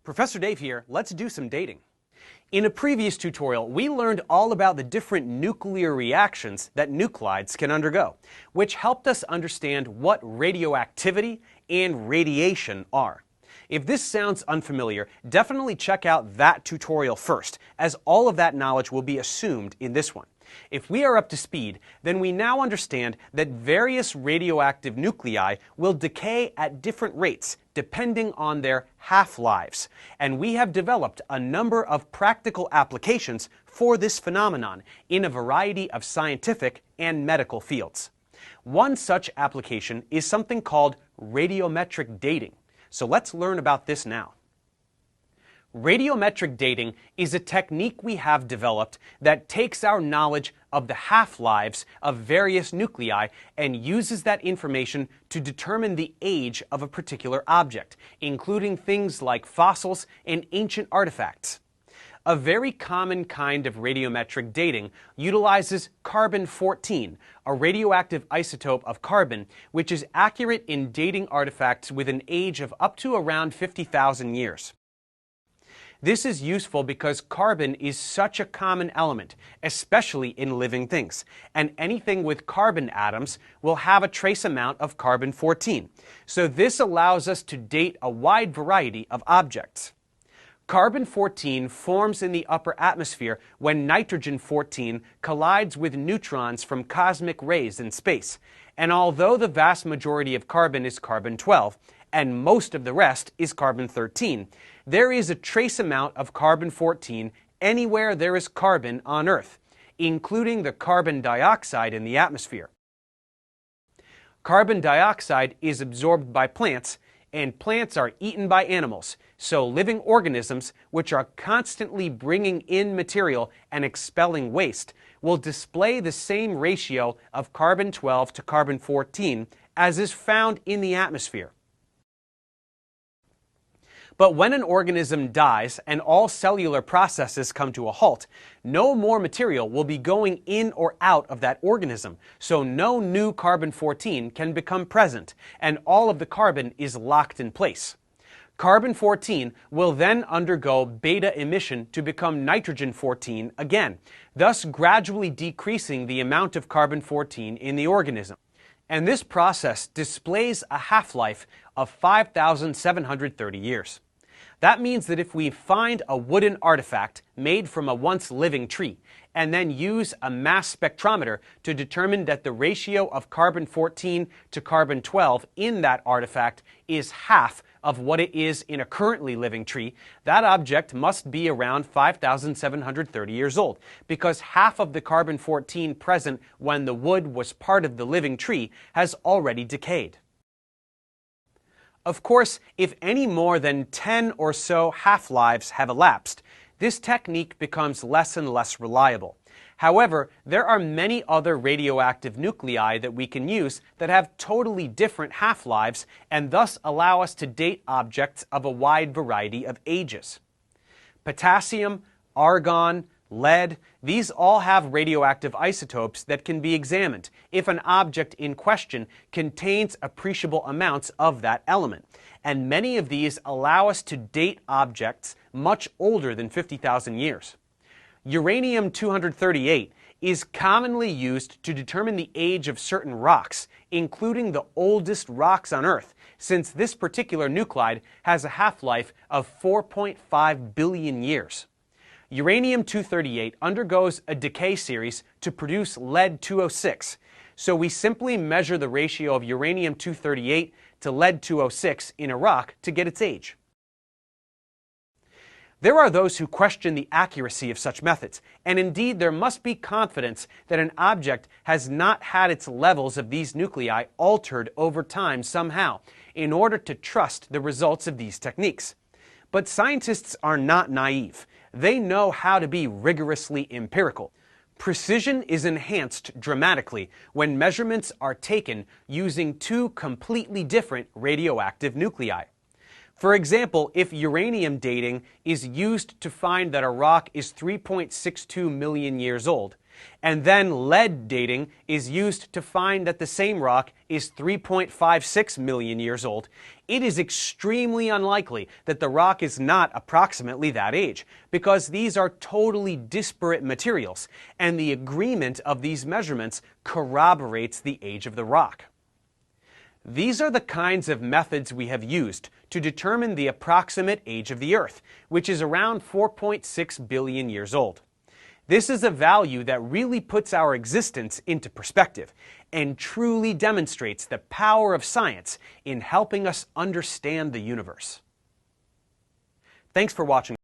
Professor Dave here. Let's do some dating. In a previous tutorial, we learned all about the different nuclear reactions that nuclides can undergo, which helped us understand what radioactivity and radiation are. If this sounds unfamiliar, definitely check out that tutorial first, as all of that knowledge will be assumed in this one. If we are up to speed, then we now understand that various radioactive nuclei will decay at different rates depending on their half-lives, and we have developed a number of practical applications for this phenomenon in a variety of scientific and medical fields. One such application is something called radiometric dating. So let's learn about this now. Radiometric dating is a technique we have developed that takes our knowledge of the half-lives of various nuclei and uses that information to determine the age of a particular object, including things like fossils and ancient artifacts. A very common kind of radiometric dating utilizes carbon-14, a radioactive isotope of carbon, which is accurate in dating artifacts with an age of up to around 50,000 years. This is useful because carbon is such a common element, especially in living things, and anything with carbon atoms will have a trace amount of carbon-14. So this allows us to date a wide variety of objects. Carbon-14 forms in the upper atmosphere when nitrogen-14 collides with neutrons from cosmic rays in space. And although the vast majority of carbon is carbon-12, and most of the rest is carbon-13, there is a trace amount of carbon-14 anywhere there is carbon on Earth, including the carbon dioxide in the atmosphere. Carbon dioxide is absorbed by plants, and plants are eaten by animals, so living organisms, which are constantly bringing in material and expelling waste, will display the same ratio of carbon-12 to carbon-14 as is found in the atmosphere. But when an organism dies and all cellular processes come to a halt, no more material will be going in or out of that organism, so no new carbon-14 can become present, and all of the carbon is locked in place. Carbon-14 will then undergo beta emission to become nitrogen-14 again, thus gradually decreasing the amount of carbon-14 in the organism. And this process displays a half-life of 5,730 years. That means that if we find a wooden artifact made from a once living tree and then use a mass spectrometer to determine that the ratio of carbon-14 to carbon-12 in that artifact is half of what it is in a currently living tree, that object must be around 5,730 years old, because half of the carbon-14 present when the wood was part of the living tree has already decayed. Of course, if any more than 10 or so half-lives have elapsed, this technique becomes less and less reliable. However, there are many other radioactive nuclei that we can use that have totally different half-lives and thus allow us to date objects of a wide variety of ages. Potassium, argon, lead, these all have radioactive isotopes that can be examined if an object in question contains appreciable amounts of that element. And many of these allow us to date objects much older than 50,000 years. Uranium-238 is commonly used to determine the age of certain rocks, including the oldest rocks on Earth, since this particular nuclide has a half-life of 4.5 billion years. Uranium-238 undergoes a decay series to produce lead-206, so we simply measure the ratio of uranium-238 to lead-206 in a rock to get its age. There are those who question the accuracy of such methods, and indeed there must be confidence that an object has not had its levels of these nuclei altered over time somehow, in order to trust the results of these techniques. But scientists are not naive. They know how to be rigorously empirical. Precision is enhanced dramatically when measurements are taken using two completely different radioactive nuclei. For example, if uranium dating is used to find that a rock is 3.62 million years old, And then lead dating is used to find that the same rock is 3.56 million years old. It is extremely unlikely that the rock is not approximately that age, because these are totally disparate materials, and the agreement of these measurements corroborates the age of the rock. These are the kinds of methods we have used to determine the approximate age of the Earth, which is around 4.6 billion years old. This is a value that really puts our existence into perspective and truly demonstrates the power of science in helping us understand the universe. Thanks for watching.